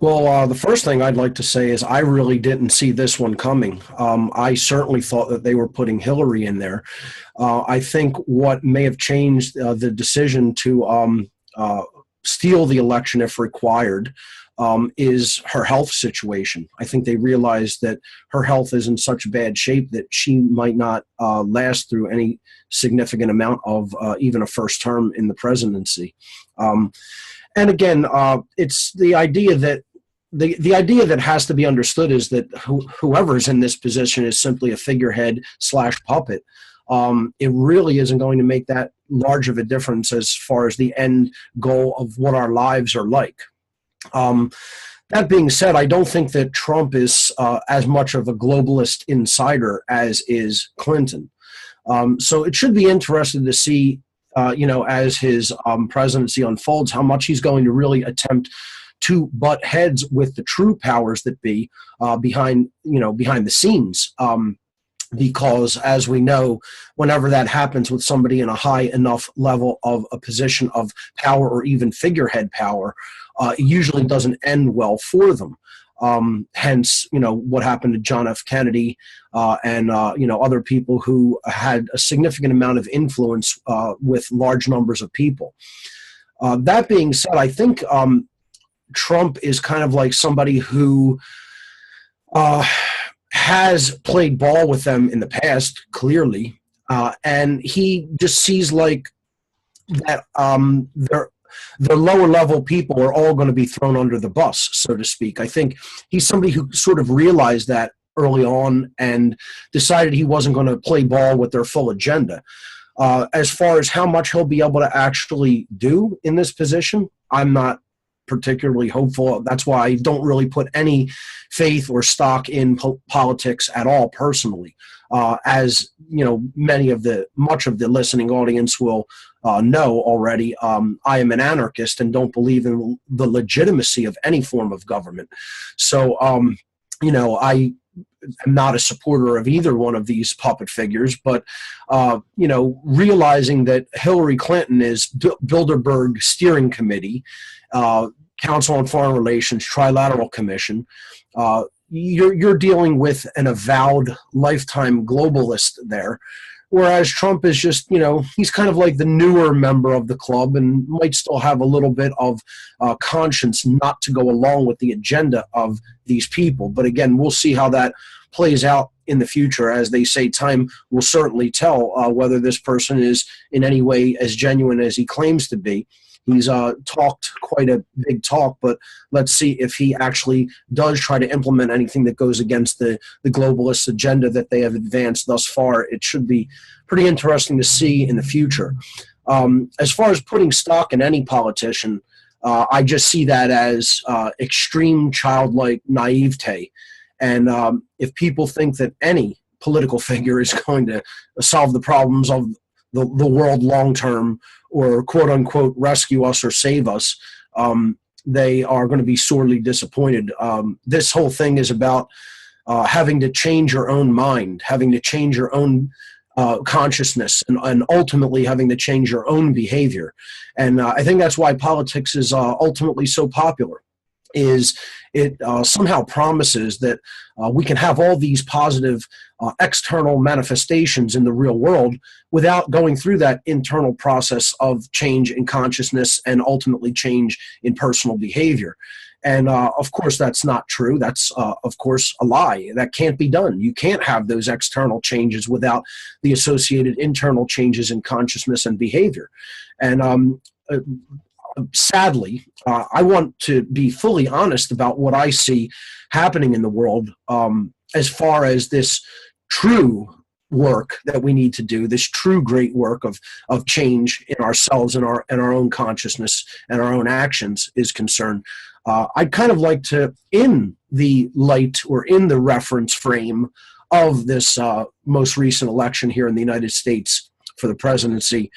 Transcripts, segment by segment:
Well, the first thing I'd like to say is I really didn't see this one coming. I certainly thought that they were putting Hillary in there. I think what may have changed the decision to steal the election if required is her health situation. I think they realized that her health is in such bad shape that she might not last through any significant amount of even a first term in the presidency. And again, it's the idea that the idea that has to be understood is that whoever's in this position is simply a figurehead slash puppet. It really isn't going to make that large of a difference as far as the end goal of what our lives are like. That being said, I don't think that Trump is as much of a globalist insider as is Clinton. So it should be interesting to see, as his presidency unfolds, how much he's going to really attempt to butt heads with the true powers that be behind the scenes. Because as we know, whenever that happens with somebody in a high enough level of a position of power or even figurehead power, it usually doesn't end well for them. Hence, what happened to John F. Kennedy and other people who had a significant amount of influence with large numbers of people. That being said, I think Trump is kind of like somebody who has played ball with them in the past, clearly, and he just sees like that the lower level people are all going to be thrown under the bus, so to speak. I think he's somebody who sort of realized that early on and decided he wasn't going to play ball with their full agenda. As far as how much he'll be able to actually do in this position, I'm not particularly hopeful. That's why I don't really put any faith or stock in politics at all personally. As much of the listening audience will know already, I am an anarchist and don't believe in the legitimacy of any form of government. So, I am not a supporter of either one of these puppet figures, but, realizing that Hillary Clinton is Bilderberg Steering Committee, Council on Foreign Relations, Trilateral Commission, you're dealing with an avowed lifetime globalist there, whereas Trump is just, he's kind of like the newer member of the club and might still have a little bit of conscience not to go along with the agenda of these people. But again, we'll see how that plays out in the future. As they say, time will certainly tell whether this person is in any way as genuine as he claims to be. He's talked quite a big talk, but let's see if he actually does try to implement anything that goes against the globalist agenda that they have advanced thus far. It should be pretty interesting to see in the future. As far as putting stock in any politician, I just see that as extreme childlike naivete. And if people think that any political figure is going to solve the problems of the world long term, or quote unquote rescue us or save us, they are going to be sorely disappointed. This whole thing is about having to change your own mind, having to change your own consciousness, and ultimately having to change your own behavior. And I think that's why politics is ultimately so popular. Is it somehow promises that we can have all these positive external manifestations in the real world without going through that internal process of change in consciousness and ultimately change in personal behavior. And of course, that's not true. That's, of course, a lie. That can't be done. You can't have those external changes without the associated internal changes in consciousness and behavior. And sadly, I want to be fully honest about what I see happening in the world as far as this true work that we need to do, this true great work of change in ourselves and our own consciousness and our own actions is concerned. I'd kind of like to, in the light or in the reference frame of this most recent election here in the United States for the presidency,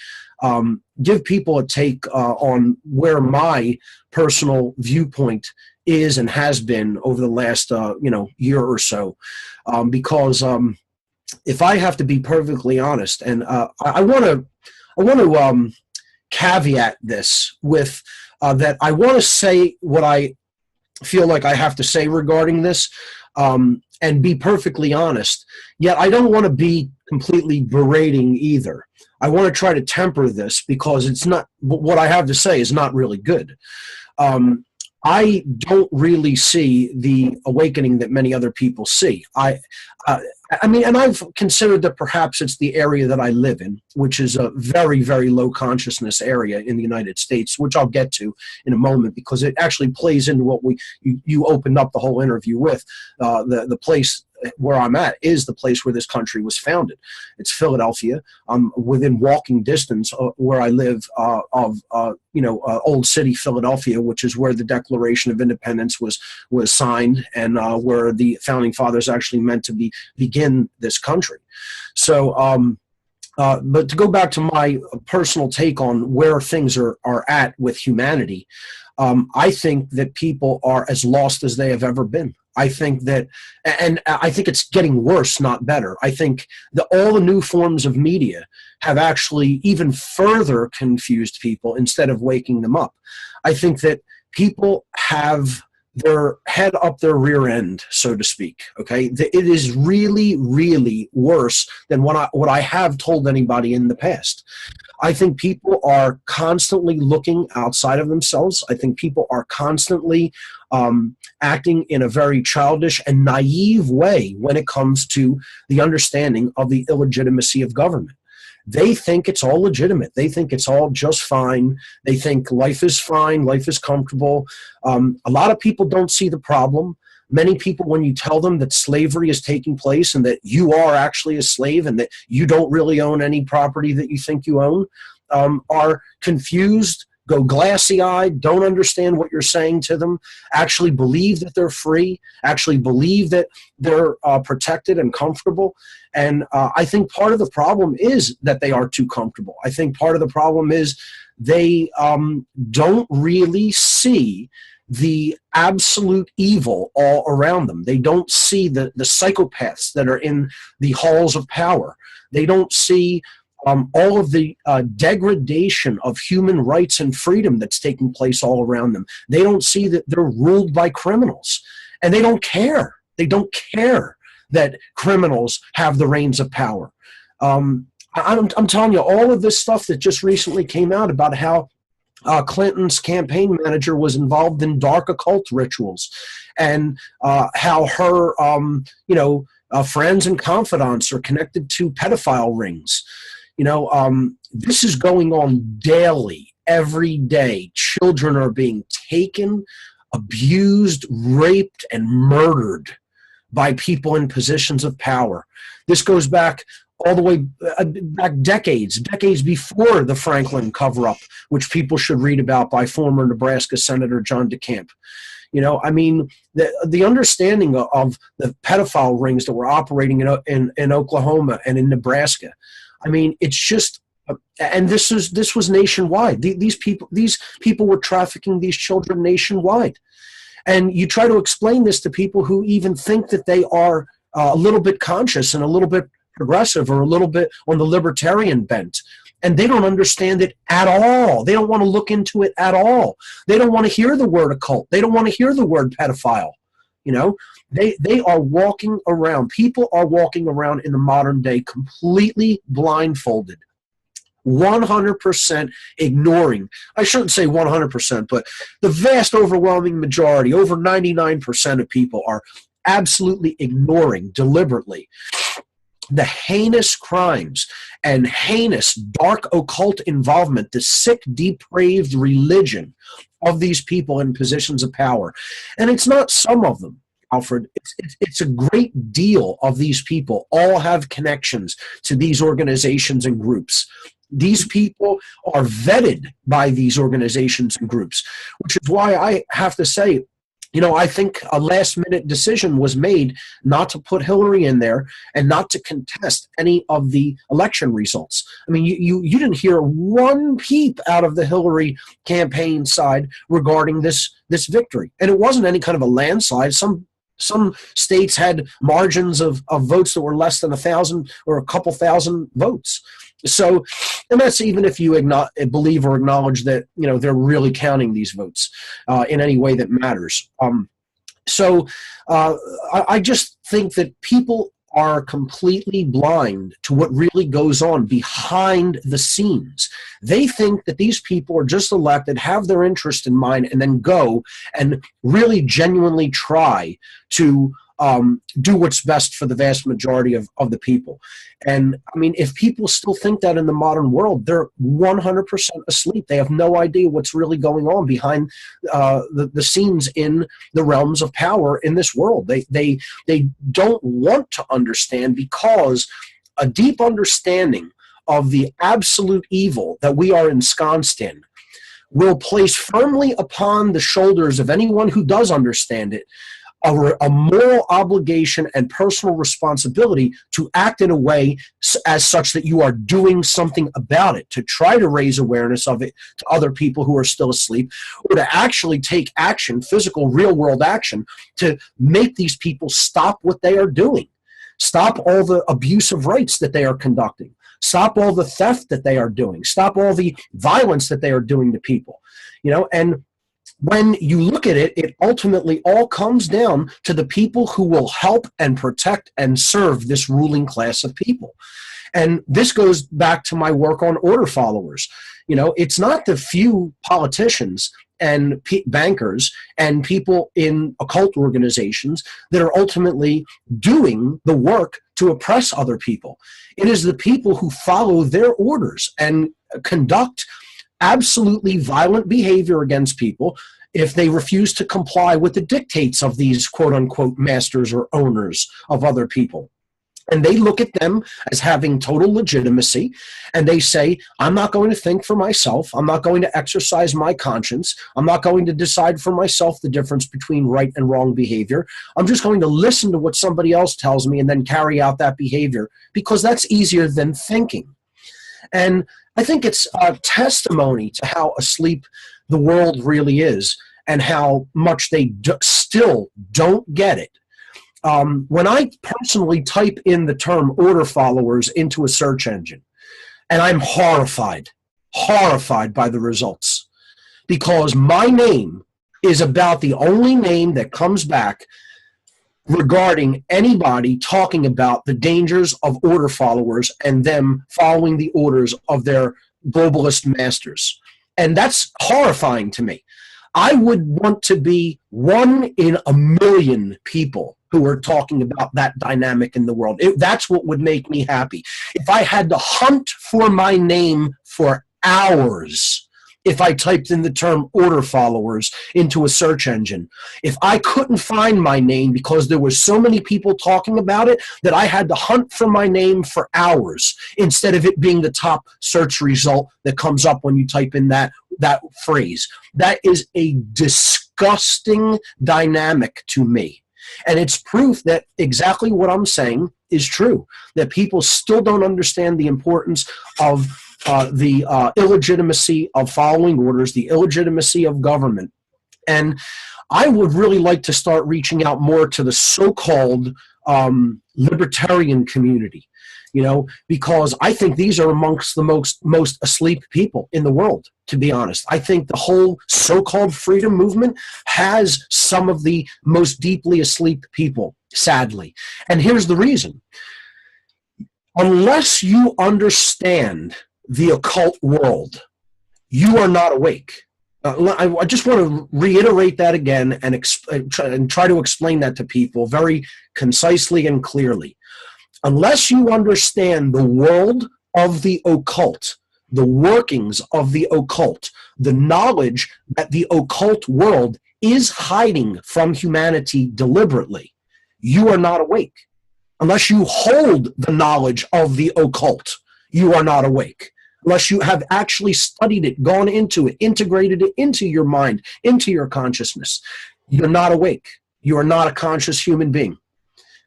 give people a take on where my personal viewpoint is and has been over the last year or so, because if I have to be perfectly honest, and I want to caveat this with that I want to say what I feel like I have to say regarding this, and be perfectly honest. Yet I don't want to be completely berating either. I want to try to temper this because it's not, what I have to say is not really good. I don't really see the awakening that many other people see. I mean, and I've considered that perhaps it's the area that I live in, which is a very, very low consciousness area in the United States, which I'll get to in a moment because it actually plays into what you opened up the whole interview with. The place where I'm at is the place where this country was founded. It's Philadelphia. I'm within walking distance where I live of Old City, Philadelphia, which is where the Declaration of Independence was signed, and where the founding fathers actually meant to begin this country. So, but to go back to my personal take on where things are at with humanity, I think that people are as lost as they have ever been. I think that, and I think it's getting worse, not better. I think that all the new forms of media have actually even further confused people instead of waking them up. I think that people have their head up their rear end, so to speak. Okay, it is really, really worse than what I have told anybody in the past. I think people are constantly looking outside of themselves. I think people are constantly acting in a very childish and naive way when it comes to the understanding of the illegitimacy of government. They think it's all legitimate. They think it's all just fine. They think life is fine, life is comfortable. A lot of people don't see the problem. Many people, when you tell them that slavery is taking place and that you are actually a slave and that you don't really own any property that you think you own, are confused, go glassy-eyed, don't understand what you're saying to them, actually believe that they're free, actually believe that they're protected and comfortable. And I think part of the problem is that they are too comfortable. I think part of the problem is they don't really see the absolute evil all around them. They don't see the psychopaths that are in the halls of power. They don't see all of the degradation of human rights and freedom that's taking place all around them. They don't see that they're ruled by criminals. And they don't care. They don't care that criminals have the reins of power. I'm telling you, all of this stuff that just recently came out about how Clinton's campaign manager was involved in dark occult rituals, and how her, friends and confidants are connected to pedophile rings. This is going on daily, every day. Children are being taken, abused, raped, and murdered by people in positions of power. This goes back all the way back decades before the Franklin cover-up, which people should read about, by former Nebraska Senator John DeCamp. The understanding of the pedophile rings that were operating in Oklahoma and in Nebraska. It's just, and this was nationwide. These people were trafficking these children nationwide. And you try to explain this to people who even think that they are a little bit conscious and a little bit progressive or a little bit on the libertarian bent, and they don't understand it at all. They don't want to look into it at all. They don't want to hear the word occult. They don't want to hear the word pedophile. They are walking around. People are walking around in the modern day completely blindfolded, 100% ignoring. I shouldn't say 100%, but the vast overwhelming majority, over 99% of people, are absolutely ignoring deliberately the heinous crimes and heinous dark occult involvement, the sick, depraved religion of these people in positions of power. And it's not some of them, Alfred. It's a great deal of these people all have connections to these organizations and groups. These people are vetted by these organizations and groups, which is why I have to say, I think a last-minute decision was made not to put Hillary in there and not to contest any of the election results. You didn't hear one peep out of the Hillary campaign side regarding this victory. And it wasn't any kind of a landslide. Some Some states had margins of votes that were less than 1,000 or a couple thousand votes. So, and that's even if you believe or acknowledge that, you know, they're really counting these votes in any way that matters. I just think that people are completely blind to what really goes on behind the scenes. They think that these people are just elected, have their interest in mind, and then go and really genuinely try to do what's best for the vast majority of the people. And I mean, if people still think that in the modern world, they're 100% asleep. They have no idea what's really going on behind the scenes in the realms of power in this world. They don't want to understand, because a deep understanding of the absolute evil that we are ensconced in will place firmly upon the shoulders of anyone who does understand it a moral obligation and personal responsibility to act in a way as such that you are doing something about it, to try to raise awareness of it to other people who are still asleep, or to actually take action, physical, real-world action, to make these people stop what they are doing, stop all the abuse of rights that they are conducting, stop all the theft that they are doing, stop all the violence that they are doing to people, you know. And when you look at it, it ultimately all comes down to the people who will help and protect and serve this ruling class of people. And this goes back to my work on order followers. You know, it's not the few politicians and bankers and people in occult organizations that are ultimately doing the work to oppress other people. It is the people who follow their orders and conduct absolutely violent behavior against people if they refuse to comply with the dictates of these quote-unquote masters or owners of other people. And they look at them as having total legitimacy, and they say, I'm not going to think for myself, I'm not going to exercise my conscience, I'm not going to decide for myself the difference between right and wrong behavior, I'm just going to listen to what somebody else tells me and then carry out that behavior, because that's easier than thinking. And I think it's a testimony to how asleep the world really is and how much they still don't get it. When I personally type in the term order followers into a search engine, and I'm horrified by the results, because my name is about the only name that comes back regarding anybody talking about the dangers of order followers and them following the orders of their globalist masters. And that's horrifying to me. I would want to be 1 in a million people who are talking about that dynamic in the world. That's what would make me happy. If I had to hunt for my name for hours, if I typed in the term order followers into a search engine, if I couldn't find my name because there were so many people talking about it that I had to hunt for my name for hours instead of it being the top search result that comes up when you type in that phrase. That is a disgusting dynamic to me. And it's proof that exactly what I'm saying is true, that people still don't understand the importance of the illegitimacy of following orders, the illegitimacy of government. And I would really like to start reaching out more to the so-called libertarian community, you know, because I think these are amongst the most asleep people in the world, to be honest. I think the whole so-called freedom movement has some of the most deeply asleep people, sadly. And here's the reason. Unless you understand the occult world, you are not awake. I just want to reiterate that again and try to explain that to people very concisely and clearly. Unless you understand the world of the occult, the workings of the occult, the knowledge that the occult world is hiding from humanity deliberately, you are not awake. Unless you hold the knowledge of the occult, you are not awake. Unless you have actually studied it, gone into it, integrated it into your mind, into your consciousness, you're not awake. You are not a conscious human being.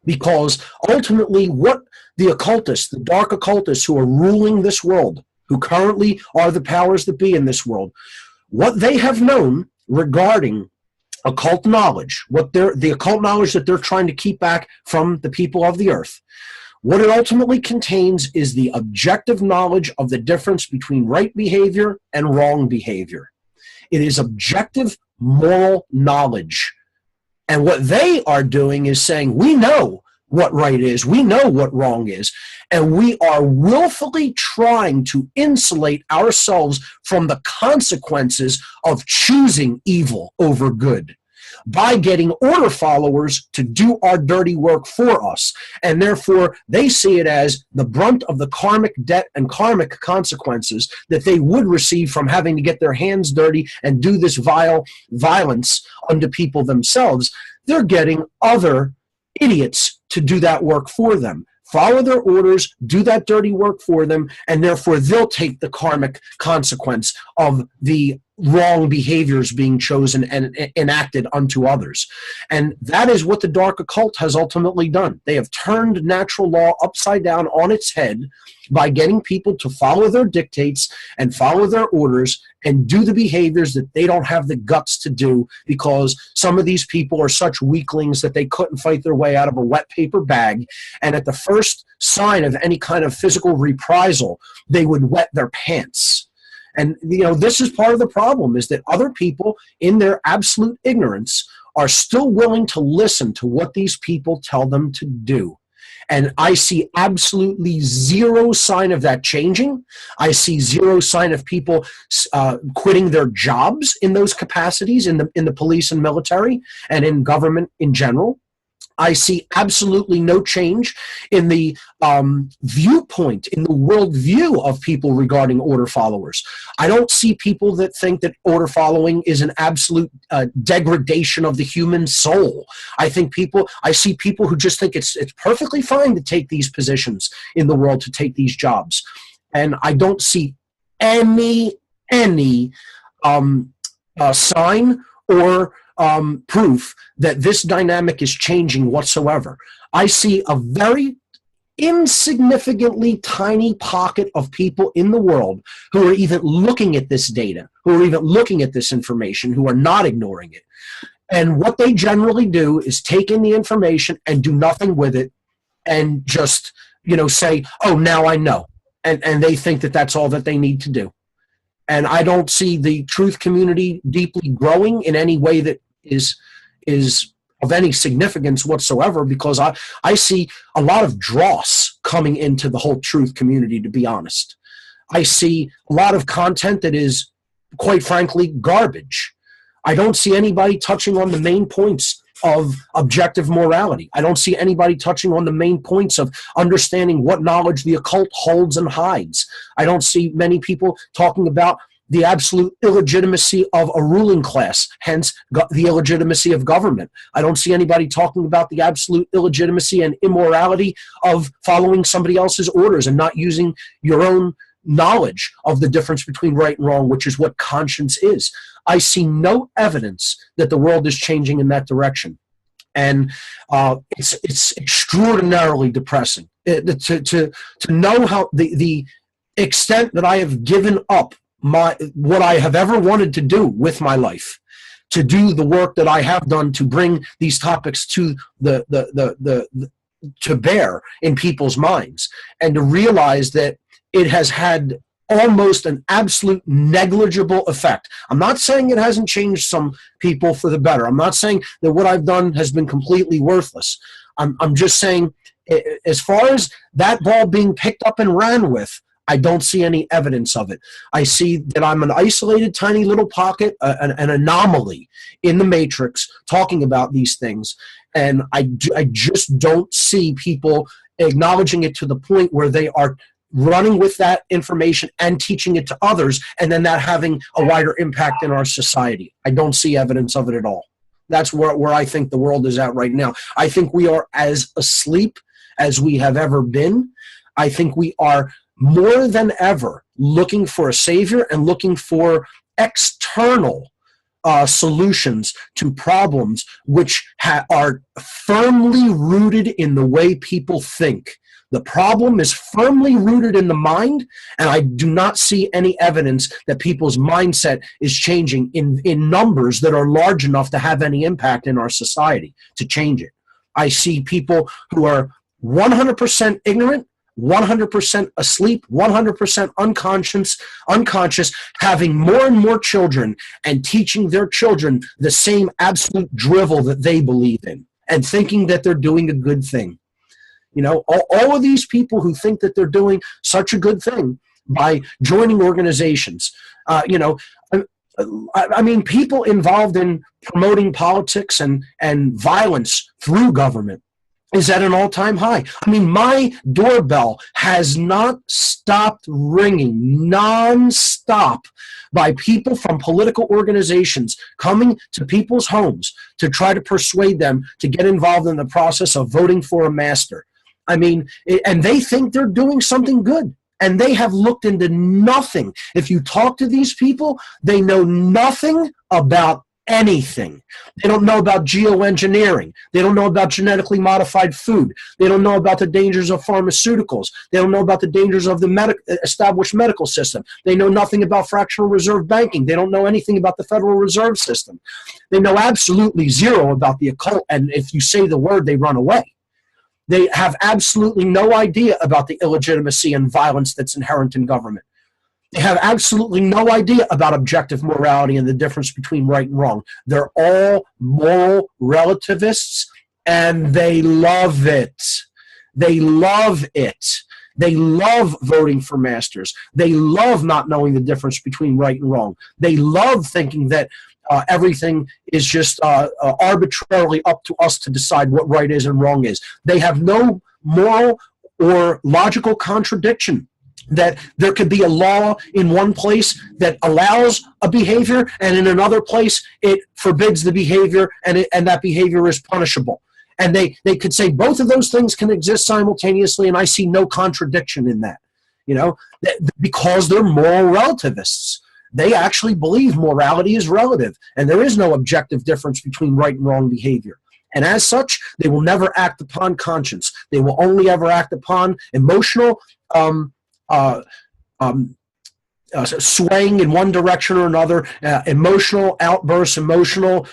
Because ultimately what the occultists, the dark occultists who are ruling this world, who currently are the powers that be in this world, what they have known regarding occult knowledge, the occult knowledge that they're trying to keep back from the people of the earth, what it ultimately contains is the objective knowledge of the difference between right behavior and wrong behavior. It is objective moral knowledge. And what they are doing is saying, we know what right is, we know what wrong is, and we are willfully trying to insulate ourselves from the consequences of choosing evil over good by getting order followers to do our dirty work for us. And therefore, they see it as the brunt of the karmic debt and karmic consequences that they would receive from having to get their hands dirty and do this violence unto people themselves. They're getting other idiots to do that work for them. Follow their orders, do that dirty work for them, and therefore they'll take the karmic consequence of the wrong behaviors being chosen and enacted unto others. And that is what the dark occult has ultimately done. They have turned natural law upside down on its head by getting people to follow their dictates and follow their orders and do the behaviors that they don't have the guts to do, because some of these people are such weaklings that they couldn't fight their way out of a wet paper bag. And at the first sign of any kind of physical reprisal, they would wet their pants. And, this is part of the problem, is that other people in their absolute ignorance are still willing to listen to what these people tell them to do. And I see absolutely zero sign of that changing. I see zero sign of people quitting their jobs in those capacities, in the police and military and in government in general. I see absolutely no change in the viewpoint, in the worldview of people regarding order followers. I don't see people that think that order following is an absolute degradation of the human soul. I see people who just think it's perfectly fine to take these positions in the world, to take these jobs. And I don't see any sign or proof that this dynamic is changing whatsoever. I see a very insignificantly tiny pocket of people in the world who are even looking at this data, who are even looking at this information, who are not ignoring it. And what they generally do is take in the information and do nothing with it and just, say, oh, now I know. And they think that that's all that they need to do. And I don't see the truth community deeply growing in any way that is of any significance whatsoever, because I see a lot of dross coming into the whole truth community, to be honest. I see a lot of content that is, quite frankly, garbage. I don't see anybody touching on the main points of objective morality. I don't see anybody touching on the main points of understanding what knowledge the occult holds and hides. I don't see many people talking about the absolute illegitimacy of a ruling class, hence the illegitimacy of government. I don't see anybody talking about the absolute illegitimacy and immorality of following somebody else's orders and not using your own knowledge of the difference between right and wrong, which is what conscience is. I see no evidence that the world is changing in that direction. And it's extraordinarily depressing to know how the extent that I have given up what I have ever wanted to do with my life, to do the work that I have done to bring these topics to to bear in people's minds, and to realize that it has had almost an absolute negligible effect. I'm not saying it hasn't changed some people for the better. I'm not saying that what I've done has been completely worthless. I'm just saying, as far as that ball being picked up and ran with, I don't see any evidence of it. I see that I'm an isolated, tiny little pocket, an anomaly in the matrix talking about these things. And I just don't see people acknowledging it to the point where they are running with that information and teaching it to others, and then that having a wider impact in our society. I don't see evidence of it at all. That's where I think the world is at right now. I think we are as asleep as we have ever been. I think we are more than ever looking for a savior and looking for external solutions to problems which are firmly rooted in the way people think. The problem is firmly rooted in the mind, and I do not see any evidence that people's mindset is changing in numbers that are large enough to have any impact in our society to change it. I see people who are 100% ignorant, 100% asleep, 100% unconscious, having more and more children and teaching their children the same absolute drivel that they believe in and thinking that they're doing a good thing. You know, all of these people who think that they're doing such a good thing by joining organizations, you know, I mean, people involved in promoting politics and violence through government is at an all-time high. I mean, my doorbell has not stopped ringing non-stop by people from political organizations coming to people's homes to try to persuade them to get involved in the process of voting for a master. I mean, and they think they're doing something good. And they have looked into nothing. If you talk to these people, they know nothing about anything. They don't know about geoengineering. They don't know about genetically modified food. They don't know about the dangers of pharmaceuticals. They don't know about the dangers of the established medical system. They know nothing about fractional reserve banking. They don't know anything about the Federal Reserve System. They know absolutely zero about the occult, and if you say the word, they run away. They have absolutely no idea about the illegitimacy and violence that's inherent in government. They have absolutely no idea about objective morality and the difference between right and wrong. They're all moral relativists, and they love it. They love it. They love voting for masters. They love not knowing the difference between right and wrong. They love thinking that everything is just arbitrarily up to us to decide what right is and wrong is. They have no moral or logical contradiction that there could be a law in one place that allows a behavior, and in another place it forbids the behavior, and that behavior is punishable. And they could say both of those things can exist simultaneously, and I see no contradiction in that, you know, because they're moral relativists. They actually believe morality is relative, and there is no objective difference between right and wrong behavior. And as such, they will never act upon conscience. They will only ever act upon emotional swaying in one direction or another, emotional outbursts, emotional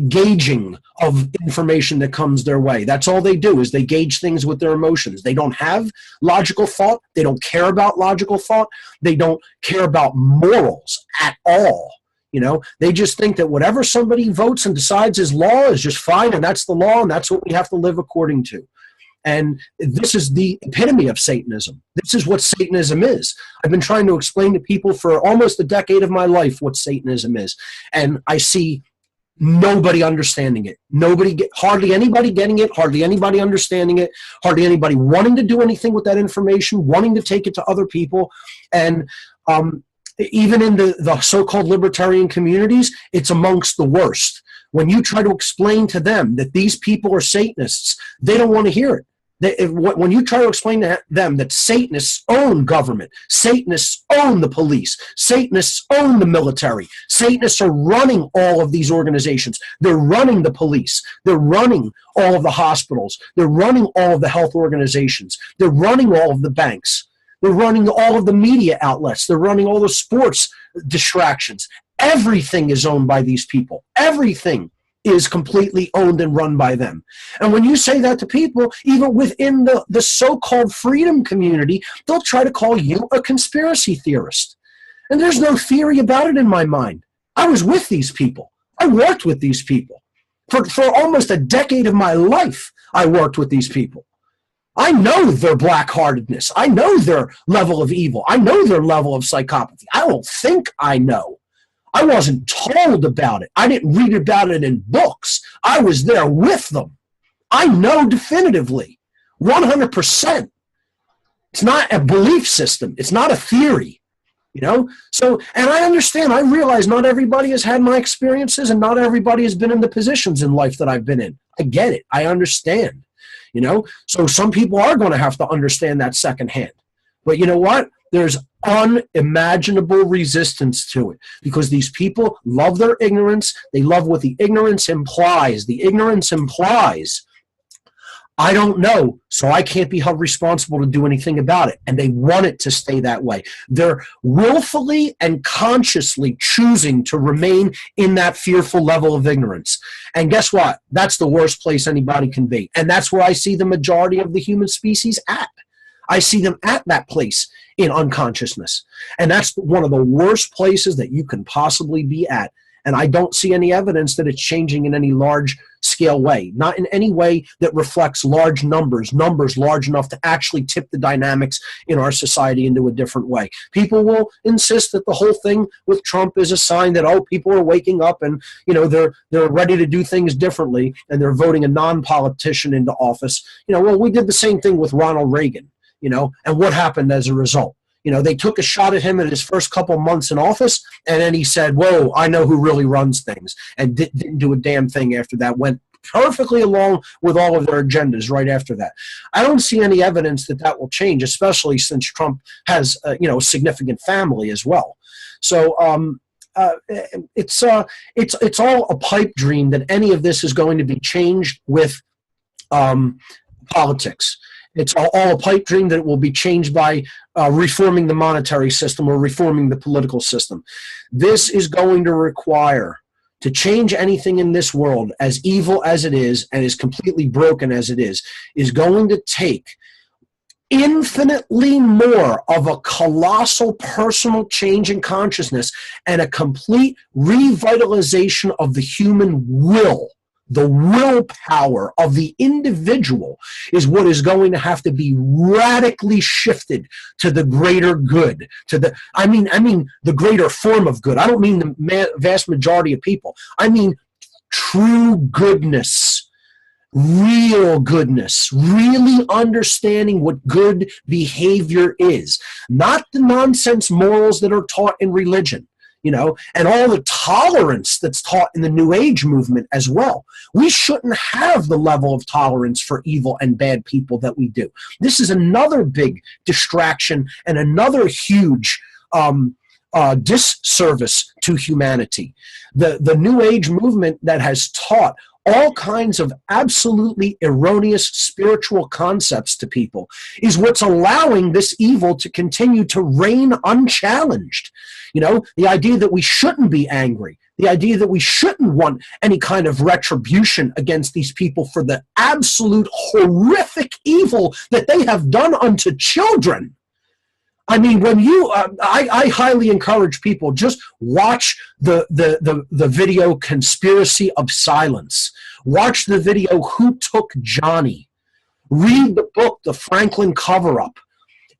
gauging of information that comes their way. That's all they do, is they gauge things with their emotions. They don't have logical thought. They don't care about logical thought. They don't care about morals at all. You know, they just think that whatever somebody votes and decides is law is just fine, and that's the law, and that's what we have to live according to. And this is the epitome of Satanism. This is what Satanism is. I've been trying to explain to people for almost a decade of my life what Satanism is, and I see nobody understanding it. Hardly anybody getting it, hardly anybody understanding it, hardly anybody wanting to do anything with that information, wanting to take it to other people. And even in the so-called libertarian communities, it's amongst the worst. When you try to explain to them that these people are Satanists, they don't want to hear it. When you try to explain to them that Satanists own government, Satanists own the police, Satanists own the military, Satanists are running all of these organizations, they're running the police, they're running all of the hospitals, they're running all of the health organizations, they're running all of the banks, they're running all of the media outlets, they're running all the sports distractions. Everything is owned by these people. Everything is completely owned and run by them. And when you say that to people, even within the so-called freedom community, they'll try to call you a conspiracy theorist. And there's no theory about it in my mind. I was with these people. I worked with these people. For almost a decade of my life, I worked with these people. I know their black-heartedness. I know their level of evil. I know their level of psychopathy. I don't think I know. I wasn't told about it. I didn't read about it in books. I was there with them. I know definitively, 100%. It's not a belief system. It's not a theory, you know? So, and I understand, I realize not everybody has had my experiences, and not everybody has been in the positions in life that I've been in. I get it. I understand, you know? So some people are going to have to understand that secondhand. But you know what? There's unimaginable resistance to it, because these people love their ignorance. They love what the ignorance implies. The ignorance implies I don't know, so I can't be held responsible to do anything about it. And they want it to stay that way. They're willfully and consciously choosing to remain in that fearful level of ignorance. And guess what? That's the worst place anybody can be. And that's where I see the majority of the human species at. I see them at that place in unconsciousness. And that's one of the worst places that you can possibly be at. And I don't see any evidence that it's changing in any large scale way, not in any way that reflects large numbers large enough to actually tip the dynamics in our society into a different way. People will insist that the whole thing with Trump is a sign that, oh, people are waking up and, they're ready to do things differently, and they're voting a non-politician into office. Well, we did the same thing with Ronald Reagan, and what happened as a result? They took a shot at him in his first couple months in office, and then he said, whoa, I know who really runs things, and didn't do a damn thing after that, went perfectly along with all of their agendas right after that. I don't see any evidence that that will change, especially since Trump has, a significant family as well. So it's all a pipe dream that any of this is going to be changed with politics. It's all a pipe dream that it will be changed by reforming the monetary system or reforming the political system. This is going to require, to change anything in this world, as evil as it is and as completely broken as it is going to take infinitely more of a colossal personal change in consciousness and a complete revitalization of the human will. The willpower of the individual is what is going to have to be radically shifted to the greater good, to the, I mean the greater form of good. I don't mean the vast majority of people. I mean true goodness, real goodness, really understanding what good behavior is, not the nonsense morals that are taught in religion. And all the tolerance that's taught in the New Age movement as well. We shouldn't have the level of tolerance for evil and bad people that we do. This is another big distraction and another huge disservice to humanity. The New Age movement that has taught all kinds of absolutely erroneous spiritual concepts to people is what's allowing this evil to continue to reign unchallenged. The idea that we shouldn't be angry, the idea that we shouldn't want any kind of retribution against these people for the absolute horrific evil that they have done unto children. I mean, when you, I highly encourage people, just watch the video Conspiracy of Silence. Watch the video Who Took Johnny. Read the book The Franklin Cover-Up.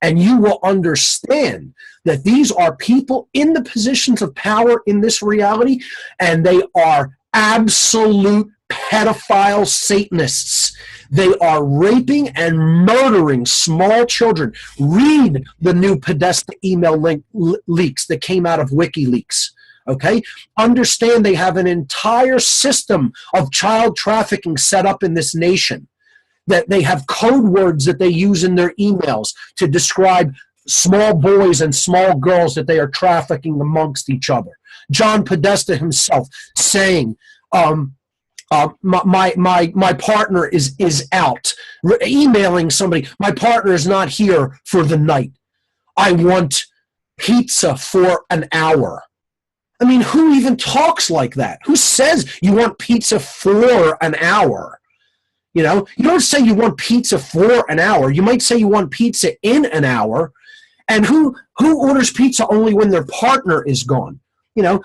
And you will understand that these are people in the positions of power in this reality, and they are absolute pedophile Satanists. They are raping and murdering small children. Read the new Podesta email leaks that came out of WikiLeaks. Okay? Understand they have an entire system of child trafficking set up in this nation. That they have code words that they use in their emails to describe small boys and small girls that they are trafficking amongst each other. John Podesta himself saying, my partner is out. Emailing somebody, my partner is not here for the night. I want pizza for an hour. I mean, who even talks like that? Who says you want pizza for an hour? You don't say you want pizza for an hour. You might say you want pizza in an hour. And who orders pizza only when their partner is gone? The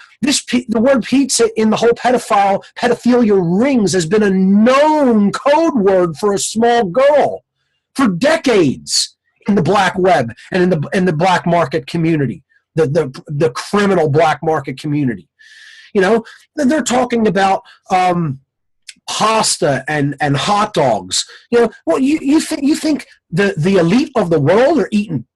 word pizza in the whole pedophilia rings has been a known code word for a small girl for decades in the black web and in the black market community, the criminal black market community. They're talking about pasta and hot dogs. You think the elite of the world are eating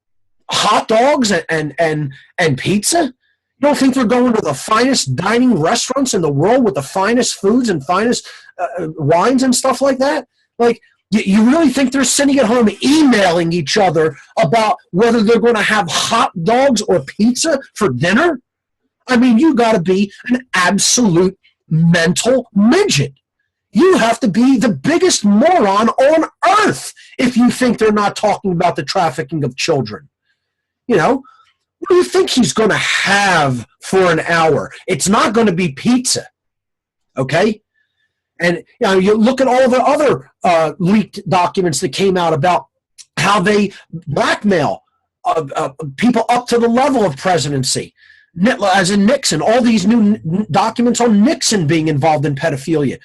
hot dogs and pizza? You don't think they're going to the finest dining restaurants in the world with the finest foods and finest wines and stuff like that? Like, you really think they're sitting at home emailing each other about whether they're going to have hot dogs or pizza for dinner? I mean, you got to be an absolute mental midget You have to be the biggest moron on earth if you think they're not talking about the trafficking of children. You know, what do you think he's going to have for an hour? It's not going to be pizza, okay? And you know, you look at all the other leaked documents that came out about how they blackmail people up to the level of presidency, as in Nixon. All these new documents on Nixon being involved in pedophilia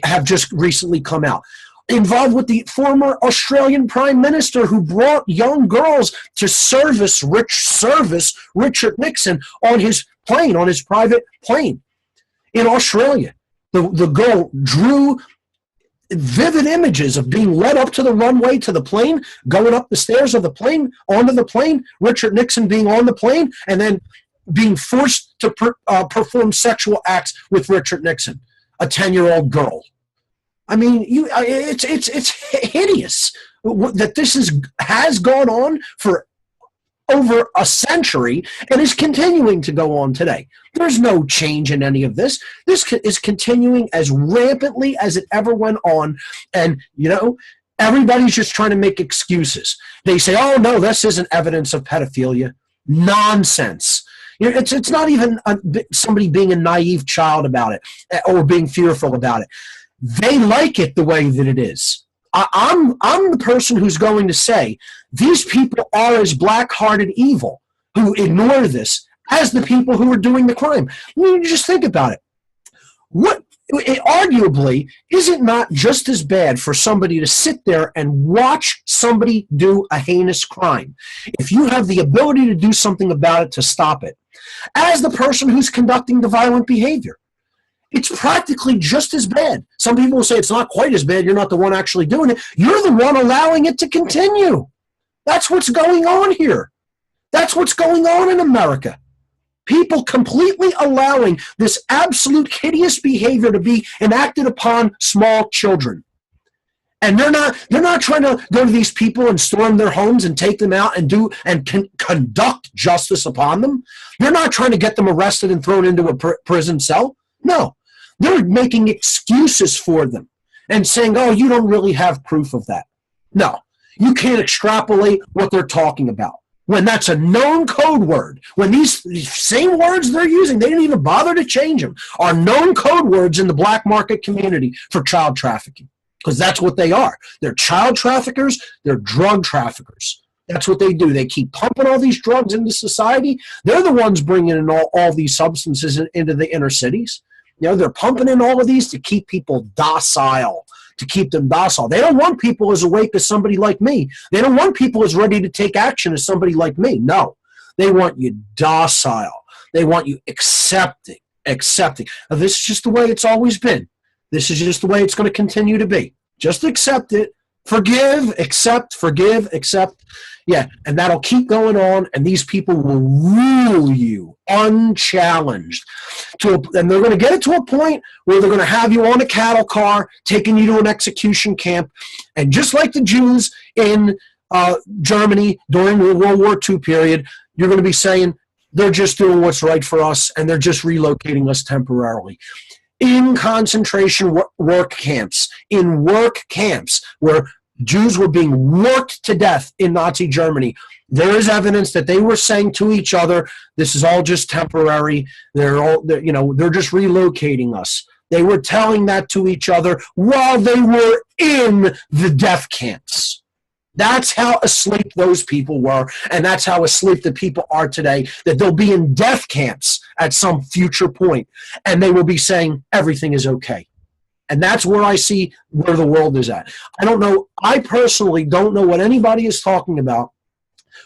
have just recently come out. Involved with the former Australian Prime Minister who brought young girls to service Richard Nixon on his plane, on his private plane in Australia. The girl drew vivid images of being led up to the runway to the plane, going up the stairs of the plane, onto the plane, Richard Nixon being on the plane, and then being forced to perform sexual acts with Richard Nixon, a 10-year-old girl. I mean, it's hideous that this has gone on for over a century and is continuing to go on today. There's no change in any of this. This is continuing as rampantly as it ever went on. And, you know, everybody's just trying to make excuses. They say, oh, no, this isn't evidence of pedophilia. Nonsense. You know, it's not even somebody being a naive child about it or being fearful about it. They like it the way that it is. I'm the person who's going to say these people are as black-hearted evil who ignore this as the people who are doing the crime. I mean, just think about it. Arguably, is it not just as bad for somebody to sit there and watch somebody do a heinous crime, if you have the ability to do something about it to stop it, as the person who's conducting the violent behavior? It's practically just as bad. Some people will say it's not quite as bad. You're not the one actually doing it. You're the one allowing it to continue. That's what's going on here. That's what's going on in America. People completely allowing this absolute hideous behavior to be enacted upon small children. And they're not trying to go to these people and storm their homes and take them out and conduct justice upon them. They're not trying to get them arrested and thrown into a prison cell. No. They're making excuses for them and saying, oh, you don't really have proof of that. No, you can't extrapolate what they're talking about when that's a known code word. When these same words they're using, they didn't even bother to change them, are known code words in the black market community for child trafficking, because that's what they are. They're child traffickers. They're drug traffickers. That's what they do. They keep pumping all these drugs into society. They're the ones bringing in all these substances into the inner cities. You know, they're pumping in all of these to keep people docile, to keep them docile. They don't want people as awake as somebody like me. They don't want people as ready to take action as somebody like me. No, they want you docile. They want you accepting. Now, this is just the way it's always been. This is just the way it's going to continue to be. Just accept it. Forgive, accept, forgive, accept. Yeah, and that'll keep going on, and these people will rule you unchallenged. And they're going to get it to a point where they're going to have you on a cattle car, taking you to an execution camp, and just like the Jews in Germany during the World War II period, you're going to be saying, they're just doing what's right for us, and they're just relocating us temporarily. In concentration work camps, where Jews were being worked to death in Nazi Germany, there is evidence that they were saying to each other, this is all just temporary. They're just relocating us. They were telling that to each other while they were in the death camps. That's how asleep those people were, and that's how asleep the people are today, that they'll be in death camps at some future point, and they will be saying everything is okay. And that's where I see where the world is at. I don't know. I personally don't know what anybody is talking about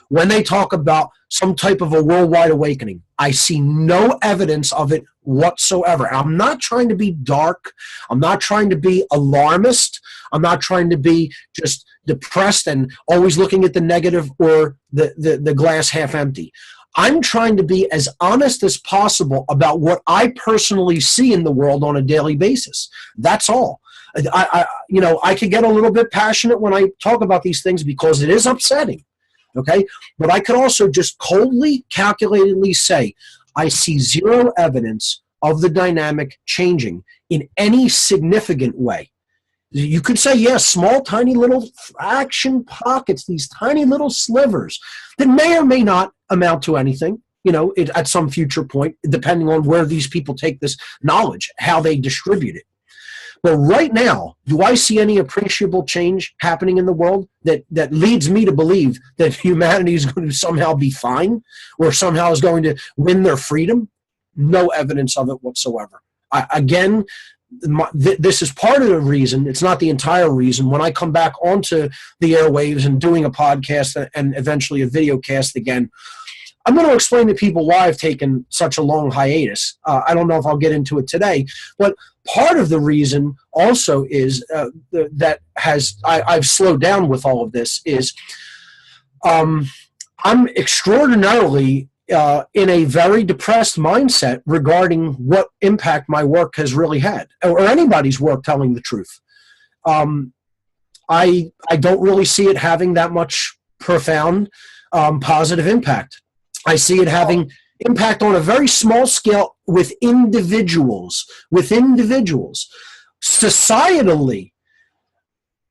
when they talk about some type of a worldwide awakening. I see no evidence of it whatsoever. I'm not trying to be dark. I'm not trying to be alarmist. I'm not trying to be just depressed and always looking at the negative or the glass half empty. I'm trying to be as honest as possible about what I personally see in the world on a daily basis. That's all. I could get a little bit passionate when I talk about these things because it is upsetting. Okay, but I could also just coldly, calculatedly say, I see zero evidence of the dynamic changing in any significant way. You could say, yes, small, tiny little fraction pockets, these tiny little slivers that may or may not amount to anything, at some future point, depending on where these people take this knowledge, how they distribute it. But right now, do I see any appreciable change happening in the world that leads me to believe that humanity is going to somehow be fine or somehow is going to win their freedom? No evidence of it whatsoever. This is part of the reason, it's not the entire reason, when I come back onto the airwaves and doing a podcast and eventually a video cast again, I'm going to explain to people why I've taken such a long hiatus. I don't know if I'll get into it today, but part of the reason also is I've slowed down with all of this is I'm extraordinarily in a very depressed mindset regarding what impact my work has really had, or anybody's work, telling the truth. I don't really see it having that much profound positive impact. I see it having impact on a very small scale with individuals. Societally,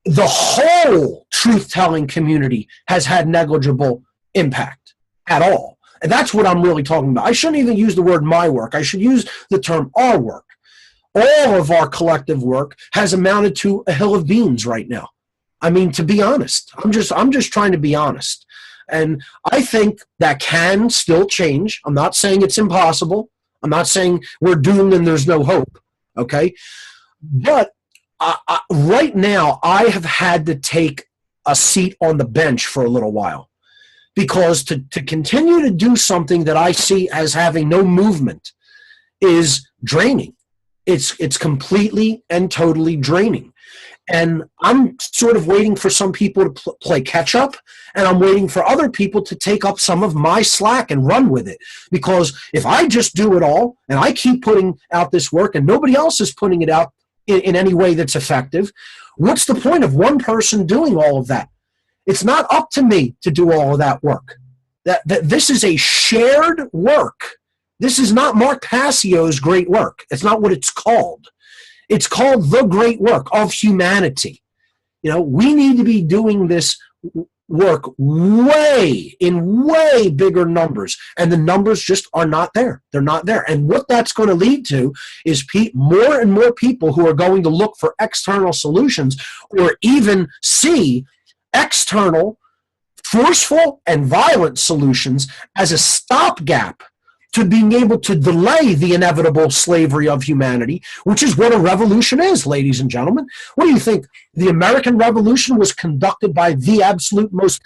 the whole truth-telling community has had negligible impact at all. And that's what I'm really talking about. I shouldn't even use the word my work. I should use the term our work. All of our collective work has amounted to a hill of beans right now. I mean, to be honest, I'm just trying to be honest. And I think that can still change. I'm not saying it's impossible. I'm not saying we're doomed and there's no hope, okay? But right now, I have had to take a seat on the bench for a little while, because to continue to do something that I see as having no movement is draining. It's completely and totally draining. And I'm sort of waiting for some people to play catch up, and I'm waiting for other people to take up some of my slack and run with it. Because if I just do it all, and I keep putting out this work, and nobody else is putting it out in any way that's effective, what's the point of one person doing all of that? It's not up to me to do all of that work. This is a shared work. This is not Mark Passio's great work. It's not what it's called. It's called the great work of humanity. We need to be doing this work in way bigger numbers, and the numbers just are not there. They're not there. And what that's going to lead to is more and more people who are going to look for external solutions, or even see external, forceful, and violent solutions as a stopgap to being able to delay the inevitable slavery of humanity, which is what a revolution is, ladies and gentlemen. What do you think? The American Revolution was conducted by the absolute most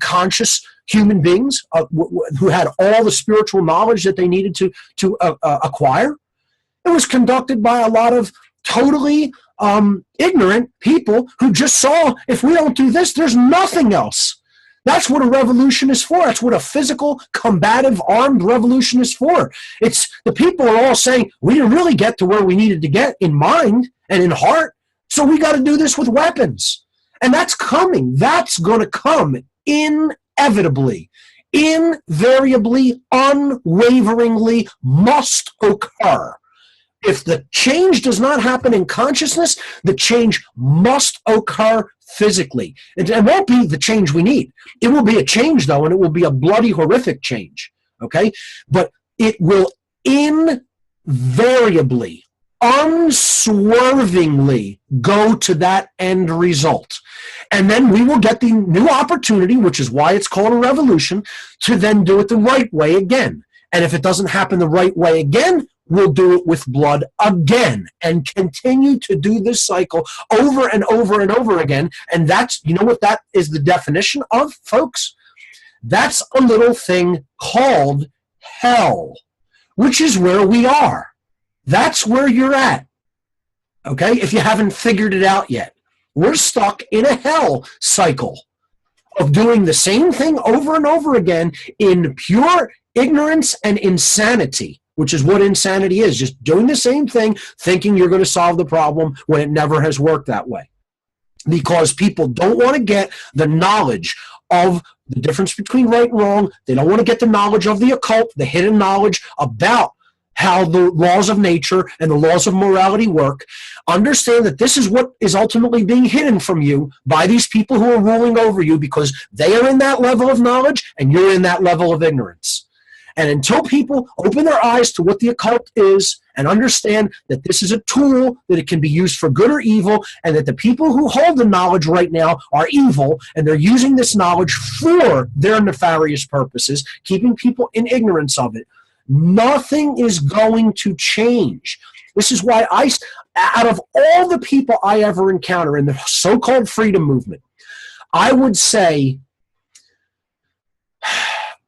conscious human beings who had all the spiritual knowledge that they needed to acquire. It was conducted by a lot of totally ignorant people who just saw, if we don't do this, there's nothing else. That's what a revolution is for. That's what a physical, combative, armed revolution is for. It's the people are all saying, we didn't really get to where we needed to get in mind and in heart, so we got to do this with weapons. And that's coming. That's going to come inevitably, invariably, unwaveringly, must occur. If the change does not happen in consciousness, the change must occur physically. It won't be the change we need. It will be a change, though, and it will be a bloody, horrific change, okay? But it will invariably, unswervingly go to that end result. And then we will get the new opportunity, which is why it's called a revolution, to then do it the right way again. And if it doesn't happen the right way again, we'll do it with blood again and continue to do this cycle over and over and over again. And that's, you know what that is the definition of, folks? That's a little thing called hell, which is where we are. That's where you're at, okay? If you haven't figured it out yet. We're stuck in a hell cycle of doing the same thing over and over again in pure ignorance and insanity, which is what insanity is, just doing the same thing, thinking you're going to solve the problem when it never has worked that way. Because people don't want to get the knowledge of the difference between right and wrong. They don't want to get the knowledge of the occult, the hidden knowledge about how the laws of nature and the laws of morality work, understand that this is what is ultimately being hidden from you by these people who are ruling over you, because they are in that level of knowledge and you're in that level of ignorance. And until people open their eyes to what the occult is and understand that this is a tool, that it can be used for good or evil, and that the people who hold the knowledge right now are evil, and they're using this knowledge for their nefarious purposes, keeping people in ignorance of it, nothing is going to change. This is why out of all the people I ever encounter in the so-called freedom movement, I would say,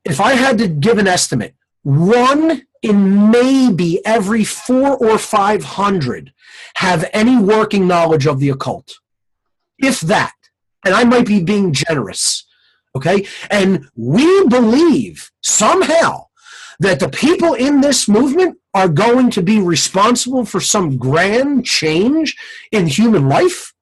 if I had to give an estimate, 1 in maybe every 400 or 500 have any working knowledge of the occult. If that. And I might be being generous. Okay? And we believe somehow that the people in this movement are going to be responsible for some grand change in human life.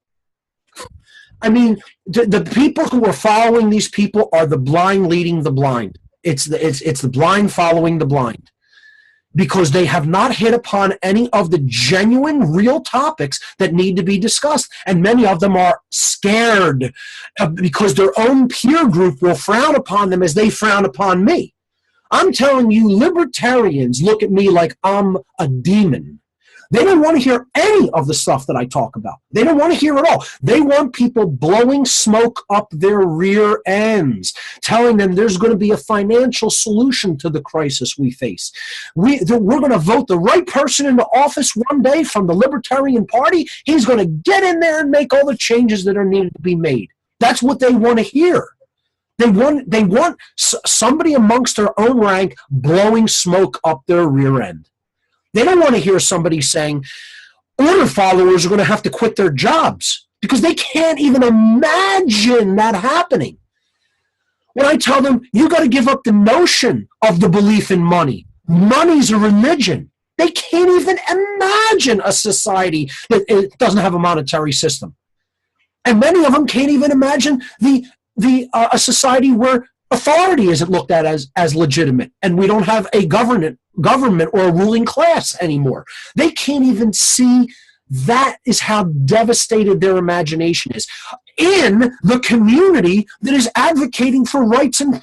I mean, the people who are following these people are the blind leading the blind. It's the blind following the blind, because they have not hit upon any of the genuine, real topics that need to be discussed. And many of them are scared because their own peer group will frown upon them as they frown upon me. I'm telling you, libertarians look at me like I'm a demon. They don't want to hear any of the stuff that I talk about. They don't want to hear it all. They want people blowing smoke up their rear ends, telling them there's going to be a financial solution to the crisis we face. We're going to vote the right person into office one day from the Libertarian Party. He's going to get in there and make all the changes that are needed to be made. That's what they want to hear. They want somebody amongst their own rank blowing smoke up their rear end. They don't want to hear somebody saying order followers are going to have to quit their jobs, because they can't even imagine that happening. When I tell them, you got to give up the notion of the belief in money. Money's a religion. They can't even imagine a society that it doesn't have a monetary system. And many of them can't even imagine a society where authority isn't looked at as legitimate, and we don't have a government or a ruling class anymore. They can't even see that is how devastated their imagination is in the community that is advocating for rights and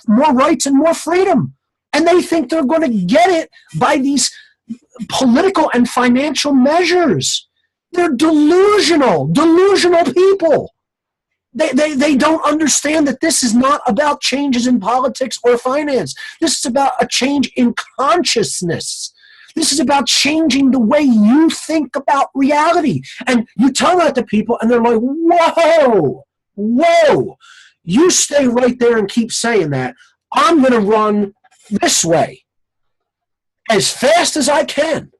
more freedom. And they think they're going to get it by these political and financial measures. They're delusional people. They don't understand that this is not about changes in politics or finance. This is about a change in consciousness. This is about changing the way you think about reality. And you tell that to people, and they're like, whoa. You stay right there and keep saying that. I'm going to run this way as fast as I can,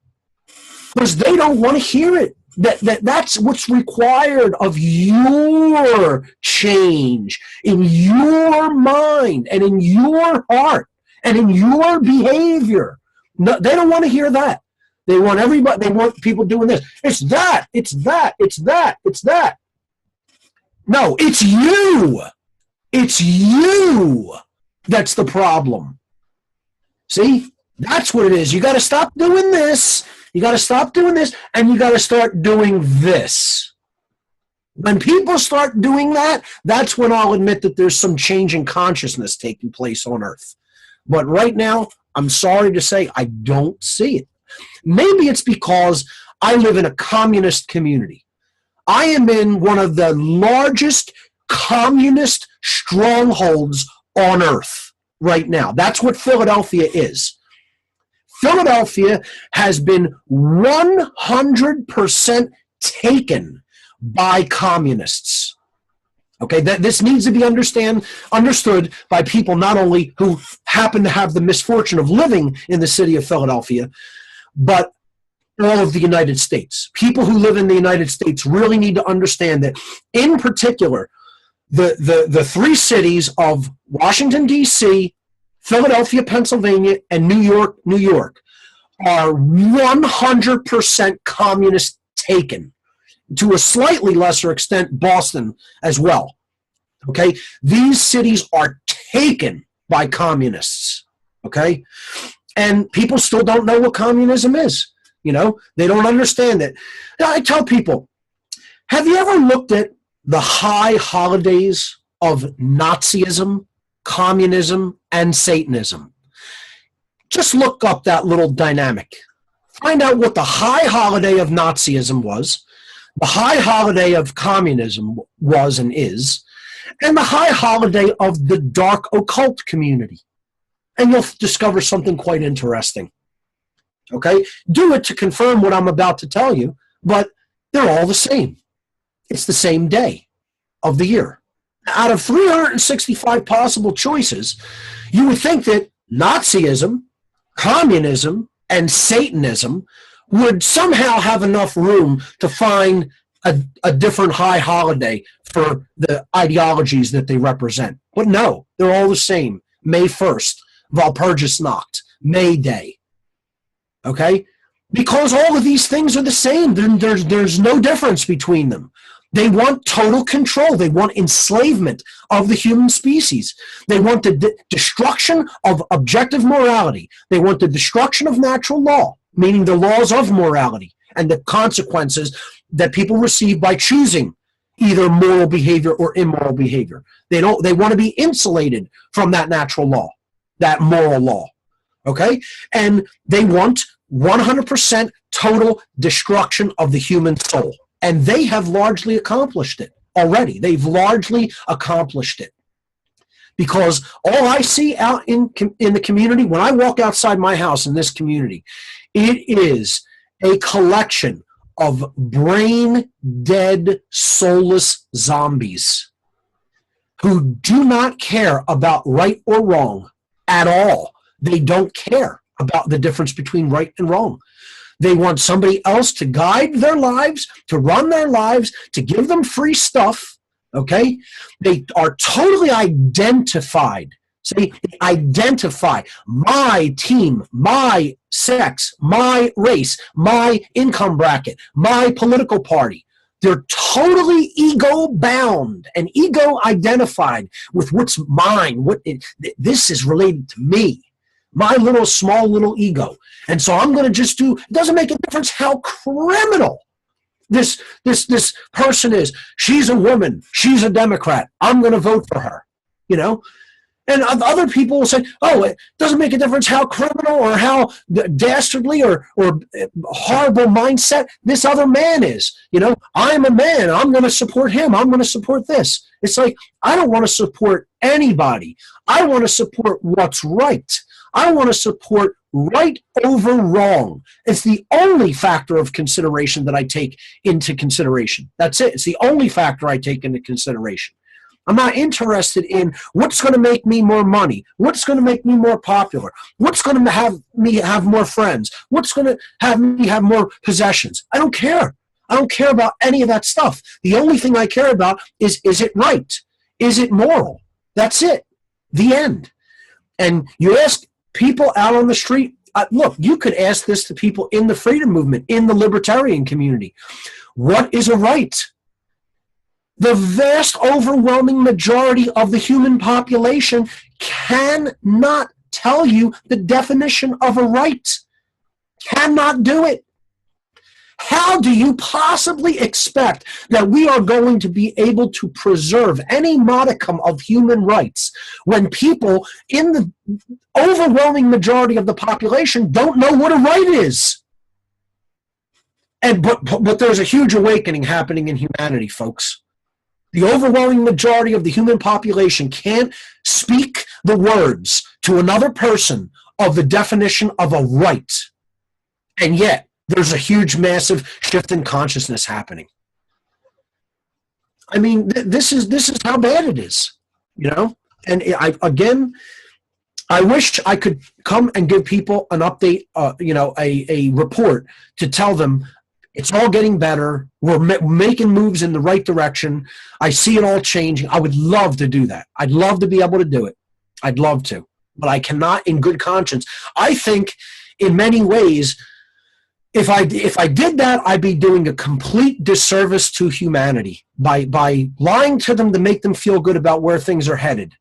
because they don't want to hear it. That's what's required of your change in your mind and in your heart and in your behavior. No, they don't want to hear that. They want everybody. They want people doing this. It's that. No, it's you. It's you that's the problem. See? That's what it is. You got to stop doing this. You got to stop doing this, and you got to start doing this. When people start doing that, that's when I'll admit that there's some change in consciousness taking place on Earth. But right now, I'm sorry to say, I don't see it. Maybe it's because I live in a communist community. I am in one of the largest communist strongholds on Earth right now. That's what Philadelphia is. Philadelphia has been 100% taken by communists. Okay, this needs to be understood by people not only who happen to have the misfortune of living in the city of Philadelphia, but all of the United States. People who live in the United States really need to understand that, in particular, the three cities of Washington, D.C., Philadelphia, Pennsylvania, and New York are 100% communist taken. To a slightly lesser extent, Boston as well. Okay? These cities are taken by communists. Okay? And people still don't know what communism is. You know, they don't understand it. I tell people, have you ever looked at the high holidays of Nazism, communism, and Satanism? Just look up that little dynamic. Find out what the high holiday of Nazism was, the high holiday of communism was and is, and the high holiday of the dark occult community. And you'll discover something quite interesting. Okay? Do it to confirm what I'm about to tell you, but they're all the same. It's the same day of the year. Out of 365 possible choices, you would think that Nazism, communism, and Satanism would somehow have enough room to find a different high holiday for the ideologies that they represent. But no, they're all the same. May 1st, Walpurgisnacht, May Day. Okay? Because all of these things are the same. There's no difference between them. They want total control. They want enslavement of the human species. They want the destruction of objective morality. They want the destruction of natural law, meaning the laws of morality and the consequences that people receive by choosing either moral behavior or immoral behavior. They want to be insulated from that natural law, that moral law. Okay? And they want 100% total destruction of the human soul. And they have largely accomplished it already. They've largely accomplished it. Because all I see out in the community, when I walk outside my house in this community, it is a collection of brain-dead, soulless zombies who do not care about right or wrong at all. They don't care about the difference between right and wrong. They want somebody else to guide their lives, to run their lives, to give them free stuff, okay? They are totally identified. See, they identify my team, my sex, my race, my income bracket, my political party. They're totally ego-bound and ego-identified with what's mine. This is related to me. My small little ego. And so I'm going to just do, it doesn't make a difference how criminal this person is. She's a woman. She's a Democrat. I'm going to vote for her, you know? And other people will say, oh, it doesn't make a difference how criminal or how dastardly or horrible mindset this other man is. You know, I'm a man. I'm going to support him. I'm going to support this. It's like, I don't want to support anybody. I want to support what's right. I want to support right over wrong. It's the only factor of consideration that I take into consideration. That's it. It's the only factor I take into consideration. I'm not interested in what's going to make me more money, what's going to make me more popular, what's going to have me have more friends, what's going to have me have more possessions. I don't care. I don't care about any of that stuff. The only thing I care about is it right? Is it moral? That's it. The end. And you ask people out on the street, look, you could ask this to people in the freedom movement, in the libertarian community. What is a right? The vast overwhelming majority of the human population cannot tell you the definition of a right. Cannot do it. How do you possibly expect that we are going to be able to preserve any modicum of human rights when people in the overwhelming majority of the population don't know what a right is? But there's a huge awakening happening in humanity, folks. The overwhelming majority of the human population can't speak the words to another person of the definition of a right. And yet, there's a huge, massive shift in consciousness happening. I mean, this is how bad it is, you know? And I wish I could come and give people an update, a report to tell them it's all getting better. We're making moves in the right direction. I see it all changing. I would love to do that. I'd love to be able to do it. I'd love to. But I cannot in good conscience. I think in many ways, if I did that, I'd be doing a complete disservice to humanity by lying to them to make them feel good about where things are headed.